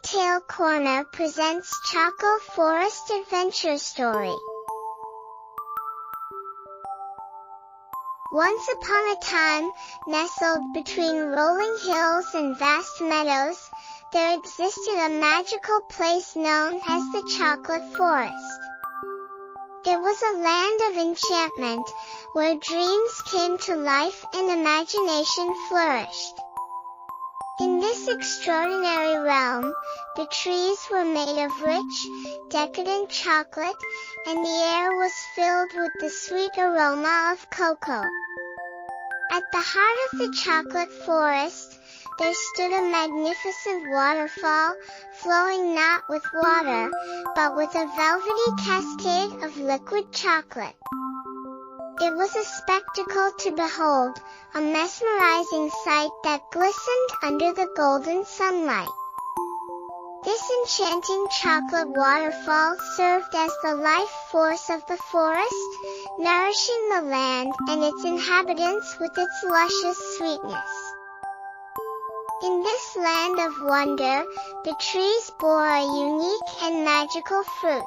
Tale Corner presents Choco Forest Adventure Story. Once upon a time, nestled between rolling hills and vast meadows, there existed a magical place known as the Chocolate Forest. It was a land of enchantment, where dreams came to life and imagination flourished. In this extraordinary realm, the trees were made of rich, decadent chocolate, and the air was filled with the sweet aroma of cocoa. At the heart of the chocolate forest, there stood a magnificent waterfall, flowing not with water, but with a velvety cascade of liquid chocolate. It was a spectacle to behold, a mesmerizing sight that glistened under the golden sunlight. This enchanting chocolate waterfall served as the life force of the forest, nourishing the land and its inhabitants with its luscious sweetness. In this land of wonder, the trees bore a unique and magical fruit.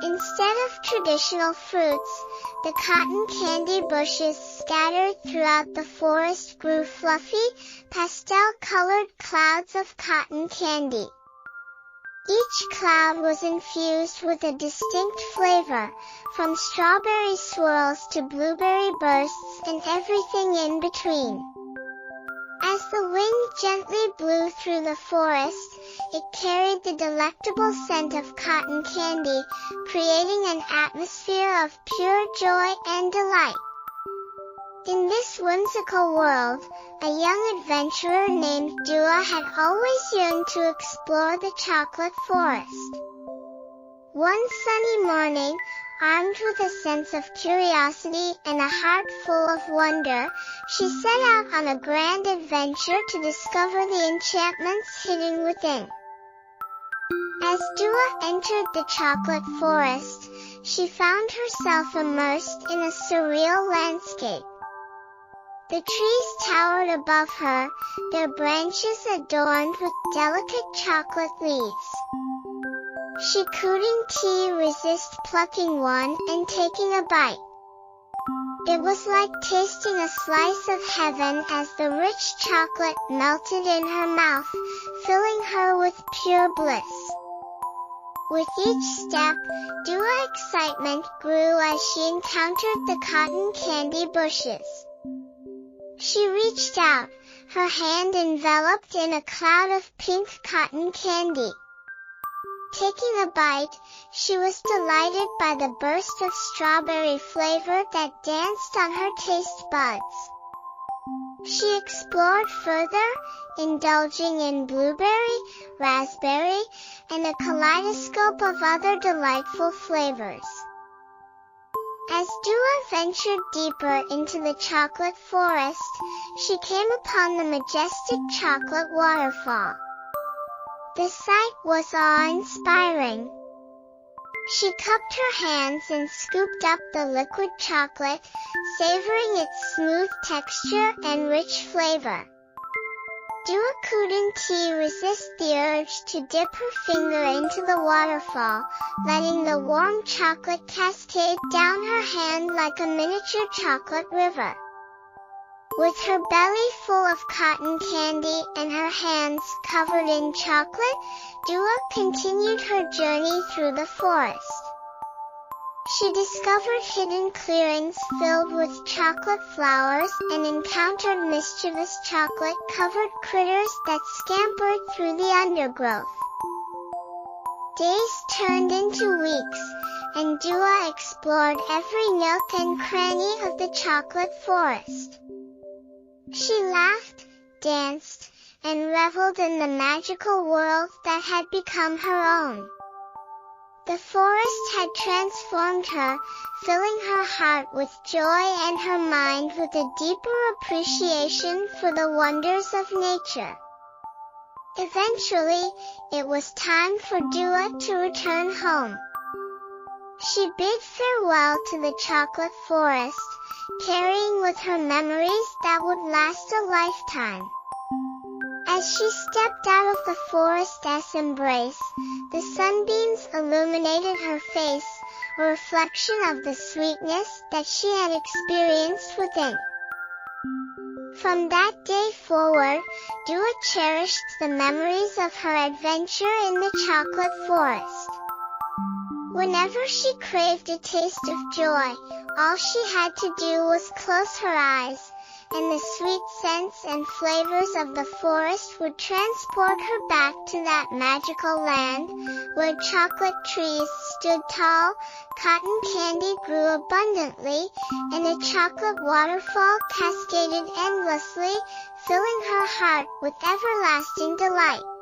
Instead of traditional fruits, the cotton candy bushes scattered throughout the forest grew fluffy, pastel-colored clouds of cotton candy. Each cloud was infused with a distinct flavor, from strawberry swirls to blueberry bursts and everything in between. As the wind gently blew through the forest, it carried the delectable scent of cotton candy, creating an atmosphere of pure joy and delight. In this whimsical world, a young adventurer named Dua had always yearned to explore the chocolate forest. One sunny morning, armed with a sense of curiosity and a heart full of wonder, she set out on a grand adventure to discover the enchantments hidden within. As Dua entered the chocolate forest, she found herself immersed in a surreal landscape. The trees towered above her, their branches adorned with delicate chocolate leaves. She couldn't resist plucking one and taking a bite. It was like tasting a slice of heaven as the rich chocolate melted in her mouth, filling her with pure bliss. With each step, Dua's excitement grew as she encountered the cotton candy bushes. She reached out, her hand enveloped in a cloud of pink cotton candy. Taking a bite, she was delighted by the burst of strawberry flavor that danced on her taste buds. She explored further, indulging in blueberry, raspberry, and a kaleidoscope of other delightful flavors. As Dua ventured deeper into the chocolate forest, she came upon the majestic chocolate waterfall. The sight was awe-inspiring. She cupped her hands and scooped up the liquid chocolate, savoring its smooth texture and rich flavor. Dua couldn't resist the urge to dip her finger into the waterfall, letting the warm chocolate cascade down her hand like a miniature chocolate river. With her belly full of cotton candy and her hands covered in chocolate, Dua continued her journey through the forest. She discovered hidden clearings filled with chocolate flowers and encountered mischievous chocolate-covered critters that scampered through the undergrowth. Days turned into weeks, and Dua explored every nook and cranny of the chocolate forest. She laughed, danced, and reveled in the magical world that had become her own. The forest had transformed her, filling her heart with joy and her mind with a deeper appreciation for the wonders of nature. Eventually, it was time for Dua to return home. She bid farewell to the chocolate forest, carrying with her memories that would last a lifetime. As As she stepped out of the forest's embrace, the sunbeams illuminated her face, a reflection of the sweetness that she had experienced within. From that day forward, Dua cherished the memories of her adventure in the chocolate forest. Whenever she craved a taste of joy, all she had to do was close her eyes, and the sweet scents and flavors of the forest would transport her back to that magical land, where chocolate trees stood tall, cotton candy grew abundantly, and a chocolate waterfall cascaded endlessly, filling her heart with everlasting delight.